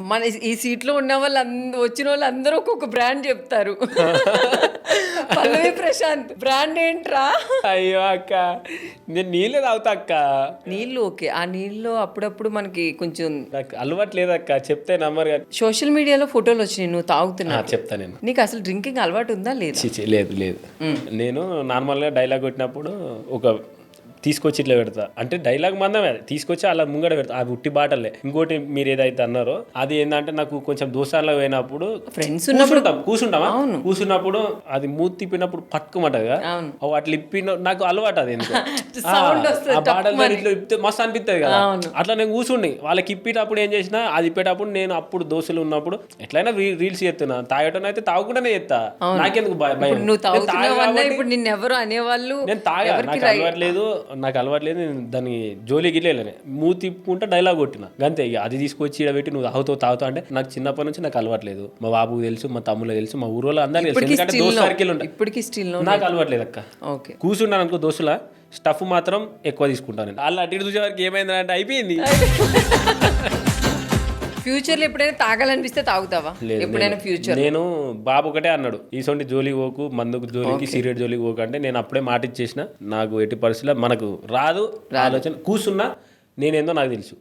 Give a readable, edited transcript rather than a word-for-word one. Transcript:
మన ఈ సీట్లో ఉన్న వాళ్ళు వచ్చిన వాళ్ళు అందరూ ఒక్కొక్క బ్రాండ్ చెప్తారు. పల్లవి ప్రశాంత్ బ్రాండ్ ఏంట్రా? అయ్యో అక్క, నేను నీళ్ళే తాగుతా అక్క. నీళ్ళు ఓకే, ఆ నీళ్ళు అప్పుడప్పుడు మనకి కొంచెం నాకు అలవాటు లేదక్క, చెప్తే నమ్మరు కానీ. సోషల్ మీడియాలో ఫోటోలు వచ్చినాయి నువ్వు తాగుతున్నా. చెప్తా నేను. నీకు అసలు డ్రింకింగ్ అలవాటు ఉందా లేదా? చిచి లేదు లేదు. నేను నార్మల్గా డైలాగ్ కొట్టినప్పుడు ఒక తీసుకొచ్చి ఇట్లా పెడతా, అంటే డైలాగ్ మందమే, అది తీసుకొచ్చి అలా ముంగడ పెడతా. అది ఉట్టి బాటలే. ఇంకోటి మీరు ఏదైతే అన్నారో అది ఏంటంటే, నాకు కొంచెం దోసాల్లో పోయినప్పుడు ఫ్రెండ్స్ కూర్చుంటామా, కూర్చున్నప్పుడు అది మూతి తిప్పినప్పుడు పట్టుకోమంటగా, అట్లా ఇప్పిన నాకు అలవాటు. అది ఎందుకు ఆ బాటలు ఇట్లా ఇప్పితే మస్తు అనిపిస్తుంది కదా. అట్లా నేను కూర్చుండి వాళ్ళకి ఇప్పేటప్పుడు ఏం చేసినా, అది ఇప్పేటప్పుడు నేను అప్పుడు దోశలు ఉన్నప్పుడు ఎట్లయినా రీల్స్ చేస్తున్నా. తాగటం అయితే తాగకుండానే చేస్తా, నాకెందుకు భయం. ఇప్పుడు నిన్ను ఎవరు అనేవాళ్ళు? నేను తాగా, నాకు అలవాట్లేదు. నేను దాన్ని జోలికి వెళ్ళాను, మూతి తిప్పుకుంటా డైలాగ్ కొట్టిన అంతే. ఇక అది తీసుకొచ్చి ఇక్కడ పెట్టి నువ్వు తాగుతావు అంటే, నాకు చిన్నప్పటి నుంచి నాకు అలవాట్లేదు. మా బాబుకి తెలుసు, మా తమ్ముళ్ళకి తెలుసు, మా ఊరోళ్ళు అందరికీ తెలుసు. ఎందుకంటే దోస్తు సర్కిల్ ఉంటాయి. ఇప్పటికీ స్టిల్ నాకు అలవాట్లేదు అక్క. కూర్చున్నాను అనుకో దోస్తులా, స్టఫ్ మాత్రం ఎక్కువ తీసుకుంటాను. వాళ్ళు అటు ఇటు చూసే వరకు ఏమైందంటే అయిపోయింది. ఫ్యూచర్ లో ఎప్పుడైనా తాగాలనిపిస్తే తాగుతావా? ఎప్పుడైనా ఫ్యూచర్? నేను బాబు ఒకటే అన్నాడు, ఈసొంటి జోలికి పోకు, మందుకు జోలికి, సిగరెట్ జోలికి పోకు అంటే, నేను అప్పుడే మాట ఇచ్చేసిన. నాకు ఎట్టి పరిస్థితుల్లో మనకు రాదు ఆలోచన. కూర్చున్నా నేనేందో నాకు తెలుసు.